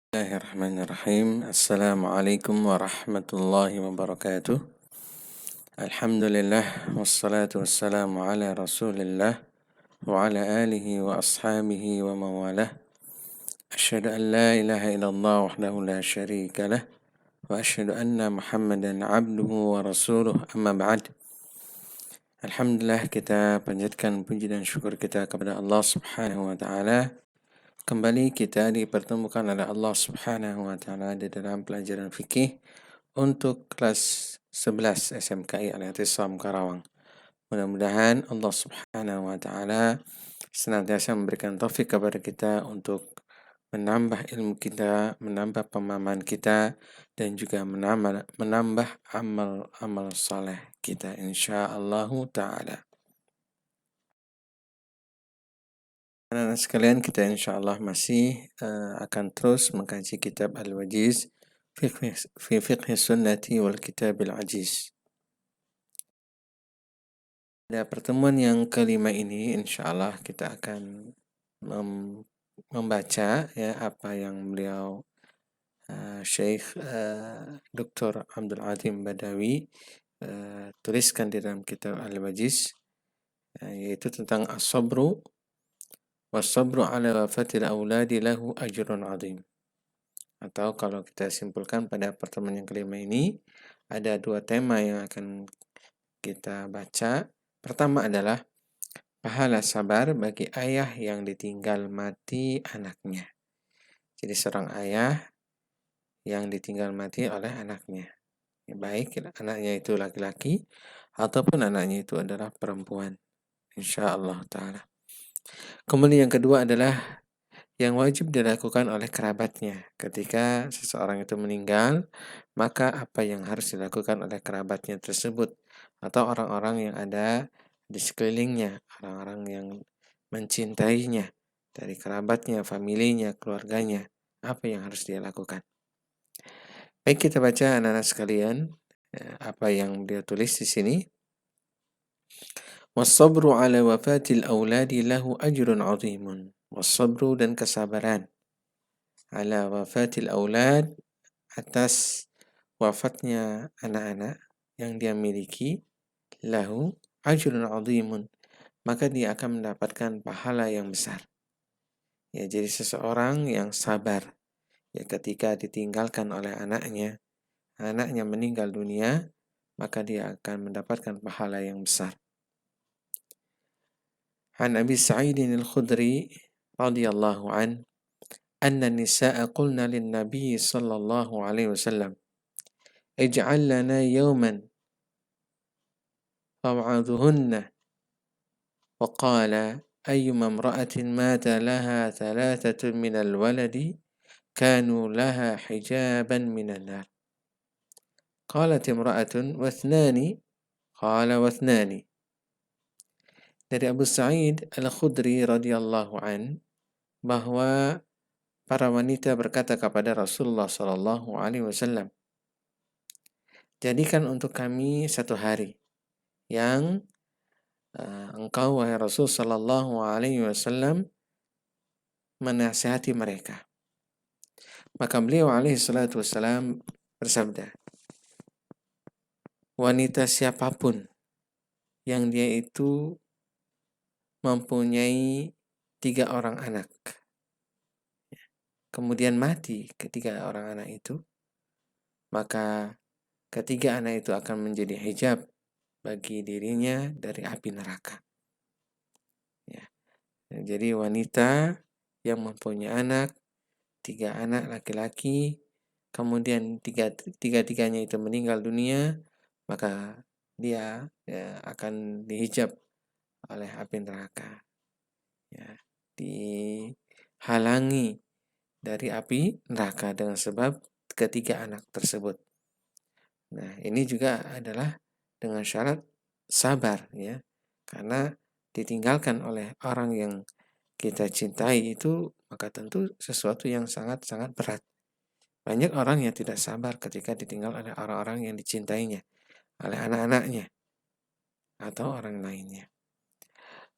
Bismillahirrahmanirrahim. Assalamualaikum warahmatullahi wabarakatuh. Alhamdulillah wassalatu wassalamu ala Rasulillah wa ala alihi wa ashabihi wa mawalah. Asyhadu an la ilaha illallah wahdahu la syarika lah wa asyhadu anna Muhammadan abduhu wa rasuluh amma ba'd. Alhamdulillah, kita panjatkan puji dan syukur kita kepada Allah Subhanahu wa taala. Kembali kita dipertemukan oleh Allah Subhanahu wa taala di dalam pelajaran fikih untuk kelas 11 SMKI Al-I'tisam Karawang. Mudah-mudahan Allah Subhanahu wa taala senantiasa memberikan taufik kepada kita untuk menambah ilmu kita, menambah pemahaman kita, dan juga menambah amal-amal saleh kita insyaallah taala. Anak-anak sekalian, kita insyaallah masih akan terus mengkaji kitab Al-Wajiz fi fiqh sunnati wal kitab al-ajiz. Pada pertemuan yang kelima ini insyaallah kita akan membaca ya apa yang beliau Syekh Dr. Abdul Azim Badawi tuliskan di dalam kitab Al-Wajiz, yaitu tentang as-sabru was-sabru ala wafatil auladi lahu ajrun azim. Atau kalau kita simpulkan pada pertemuan yang kelima ini, ada dua tema yang akan kita baca. Pertama adalah pahala sabar bagi ayah yang ditinggal mati anaknya. Jadi seorang ayah yang ditinggal mati oleh anaknya, baik anaknya itu laki-laki ataupun anaknya itu adalah perempuan, insyaallah ta'ala. Kemudian yang kedua adalah yang wajib dilakukan oleh kerabatnya. Ketika seseorang itu meninggal, maka apa yang harus dilakukan oleh kerabatnya tersebut atau orang-orang yang ada di sekelilingnya, orang-orang yang mencintainya, dari kerabatnya, familinya, keluarganya, apa yang harus dia lakukan. Baik, kita baca anak-anak sekalian apa yang dia tulis di sini. Was-sabru ala wafatil auladi lahu ajrun 'azimun. Was-sabru, dan kesabaran, ala wafatil aulad, atas wafatnya anak-anak yang dia miliki, lahu ajrun 'azimun, maka dia akan mendapatkan pahala yang besar. Ya, jadi seseorang yang sabar ya ketika ditinggalkan oleh anaknya meninggal dunia, maka dia akan mendapatkan pahala yang besar. An Abi Sa'id al-Khudri radhiyallahu an anna nisaa qulna lin nabiy sallallahu alaihi wasallam ij'al lana yawman faw'adhuhunna wa qala ayyuma imra'atin mata laha thalathatun minal waladi kanu laha hijaban minan nar. Qalat imra'atun wathnani, qala wathnani. Dari Abu Sa'id Al-Khudri radhiyallahu an bahwa para wanita berkata kepada Rasulullah sallallahu alaihi wasallam, jadikan untuk kami satu hari yang engkau wahai Rasul sallallahu alaihi wasallam menasihati mereka. Maka beliau alaihi salatu wasallam bersabda, wanita siapapun yang dia itu mempunyai 3 orang anak, kemudian mati ketiga orang anak itu, maka ketiga anak itu akan menjadi hijab bagi dirinya dari api neraka. Ya. Jadi wanita yang mempunyai anak, 3 anak laki-laki, kemudian tiga-tiganya itu meninggal dunia, maka dia akan dihijab oleh api neraka. Ya, dihalangi dari api neraka dengan sebab ketiga anak tersebut. Nah, ini juga adalah dengan syarat sabar ya. Karena ditinggalkan oleh orang yang kita cintai itu maka tentu sesuatu yang sangat-sangat berat. Banyak orang yang tidak sabar ketika ditinggal oleh orang-orang yang dicintainya, oleh anak-anaknya atau orang lainnya.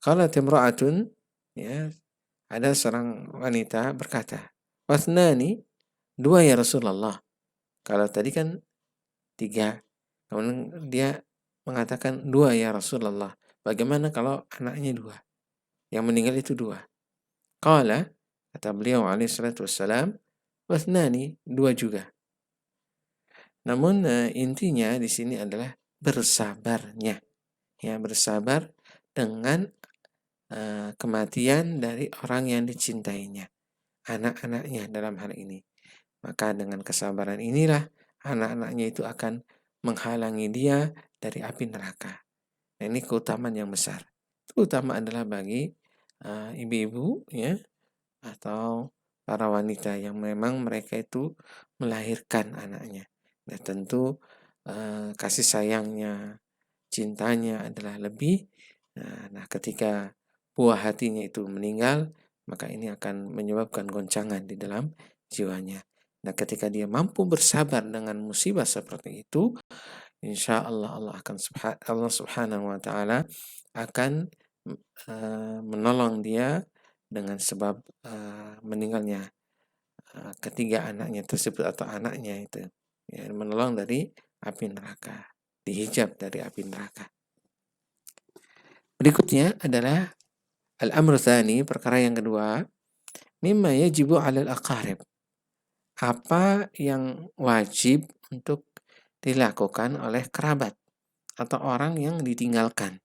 Kalau timra'atun, ya, ada seorang wanita berkata, wasnani, 2 ya Rasulullah. Kalau tadi kan 3. Kemudian dia mengatakan 2 ya Rasulullah. Bagaimana kalau anaknya 2? Yang meninggal itu 2. Qala, kata beliau alaihi salatu wassalam, wasnani, 2 juga. Namun intinya di sini adalah bersabarnya. Ya, bersabar dengan kematian dari orang yang dicintainya, anak-anaknya dalam hal ini. Maka dengan kesabaran inilah anak-anaknya itu akan menghalangi dia dari api neraka. Nah, ini keutamaan yang besar. Terutama adalah bagi ibu-ibu ya, atau para wanita yang memang mereka itu melahirkan anaknya. Nah, tentu kasih sayangnya, cintanya adalah lebih. Nah, ketika buah hatinya itu meninggal, maka ini akan menyebabkan goncangan di dalam jiwanya. Nah, ketika dia mampu bersabar dengan musibah seperti itu, insya Allah Allah Subhanahu wa Ta'ala akan menolong dia dengan sebab meninggalnya ketiga anaknya tersebut atau anaknya itu, ya, menolong dari api neraka, dihijab dari api neraka. Berikutnya adalah al-amru tsani, perkara yang kedua, mimma yajibu 'alal aqarib. Apa yang wajib untuk dilakukan oleh kerabat atau orang yang ditinggalkan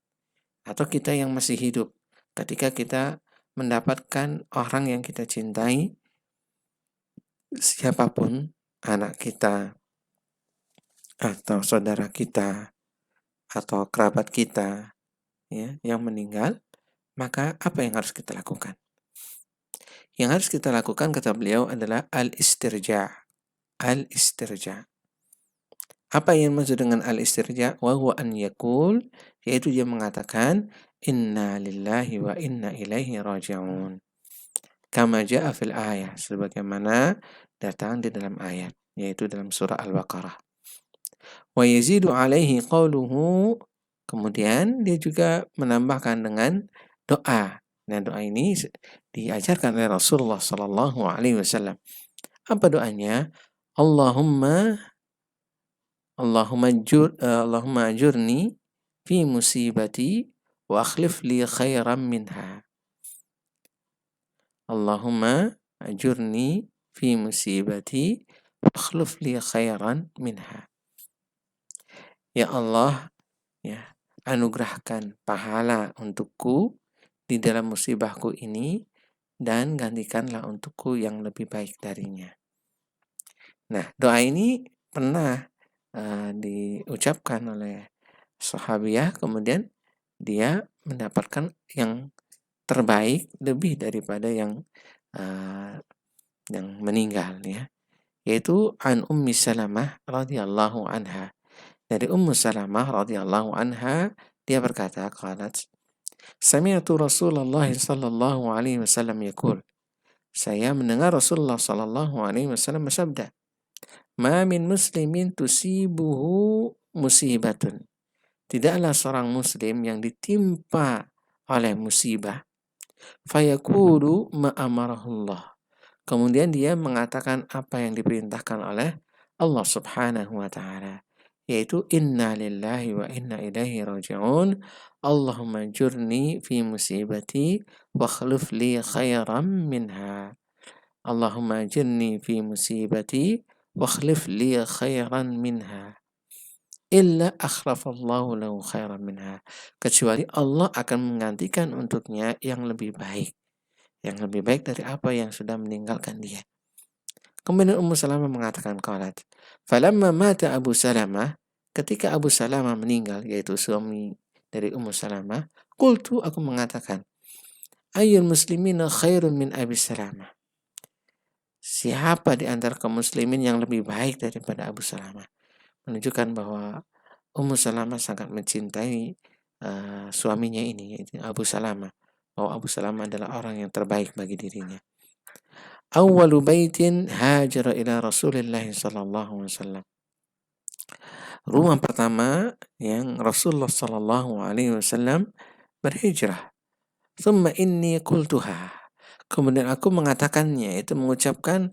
atau kita yang masih hidup ketika kita mendapatkan orang yang kita cintai, siapapun, anak kita atau saudara kita atau kerabat kita ya yang meninggal, maka apa yang harus kita lakukan? Yang harus kita lakukan, kata beliau, adalah al-istirja'. Al-istirja'. Apa yang maksud dengan al-istirja'? Wa huwa an yaqul, yaitu dia mengatakan inna lillahi wa inna ilaihi raji'un. Kama ja'a fil ayah, sebagaimana datang di dalam ayat, yaitu dalam surah Al-Baqarah. Wa yazidu alaihi qawluhu, kemudian dia juga menambahkan dengan doa. Nah, doa ini diajarkan oleh Rasulullah sallallahu alaihi wasallam. Apa doanya? Allahumma ajurni fi musibati wa akhlif li khairan minha. Allahumma ajurni fi musibati wa akhlif li khairan minha. Ya Allah, ya, anugerahkan pahala untukku di dalam musibahku ini dan gantikanlah untukku yang lebih baik darinya. Nah, doa ini pernah diucapkan oleh sahabiah, kemudian dia mendapatkan yang terbaik lebih daripada yang meninggal ya, yaitu an Ummi Salamah radhiyallahu anha. Dari Ummu Salamah radhiyallahu anha, dia berkata, qalat, sami'tu Rasulullah sallallahu alaihi wasallam yaqul, saya mendengar Rasulullah sallallahu alaihi wasallam bersabda, ma min muslimin tusibuhu musibatun. Tidaklah seorang muslim yang ditimpa oleh musibah, fayaqulu ma amarahullah, kemudian dia mengatakan apa yang diperintahkan oleh Allah Subhanahu wa Ta'ala, yaitu inna lillahi wa inna ilaihi raji'un, Allahumma jurni fi musibati wa akhlif li khairan minha. Allahumma jurni fi musibati wa akhlif li khairan minha. Illa akhlafallahu lahu khairan minha. Kecuali Allah akan menggantikan untuknya yang lebih baik. Yang lebih baik dari apa yang sudah meninggalkan dia. Kemudian Ummu Salamah mengatakan, qalat, falamma mata Abu Salamah, ketika Abu Salamah meninggal, yaitu suami dari Ummu Salamah, qultu, aku mengatakan, ayyul muslimina khairun min Abi Salamah. Siapa di antara kaum muslimin yang lebih baik daripada Abu Salamah? Menunjukkan bahwa Ummu Salamah sangat mencintai suaminya ini, yaitu Abu Salamah. Bahwa Abu Salamah adalah orang yang terbaik bagi dirinya. Awwalu baitin hajara ila Rasulillah sallallahu alaihi wasallam. Rumah pertama yang Rasulullah sallallahu alaihi wasallam berhijrah. Thumma inni qultuha. Kemudian aku mengatakannya, itu mengucapkan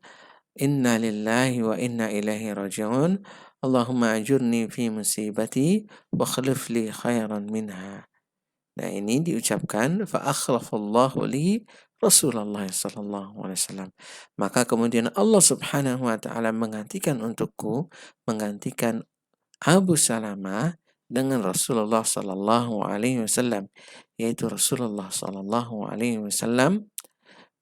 inna lillahi wa inna ilaihi raji'un, Allahumma ajurni fi musibati wa khlif li khairan minha. Nah, ini diucapkan fa akhlafallahu li Rasulullah sallallahu alaihi wasallam. Maka kemudian Allah Subhanahu wa taala menggantikan Abu Salamah dengan Rasulullah sallallahu alaihi wasallam, yaitu Rasulullah sallallahu alaihi wasallam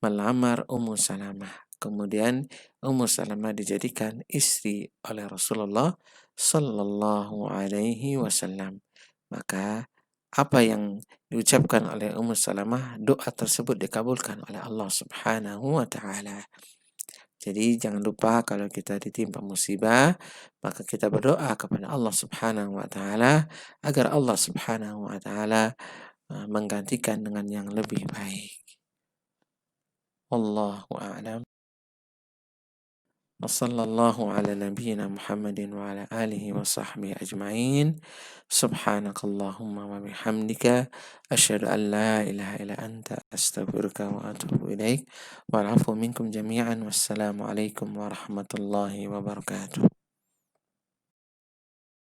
melamar Ummu Salamah. Kemudian Ummu Salamah dijadikan istri oleh Rasulullah sallallahu alaihi wasallam. Maka apa yang diucapkan oleh Ummu Salamah, doa tersebut dikabulkan oleh Allah Subhanahu wa taala. Jadi jangan lupa kalau kita ditimpa musibah, maka kita berdoa kepada Allah Subhanahu wa taala agar Allah Subhanahu wa taala menggantikan dengan yang lebih baik. Wallahu a'lam. Wassallallahu ala nabiyyina Muhammadin wa ala alihi wa sahbihi ajma'in. Subhanakallahumma wa bihamdika asyhadu an la ilaha illa anta astaghfiruka wa atubu ilaik. Wal 'afwu minkum jami'an. Wassalamu alaikum warahmatullahi wabarakatuh.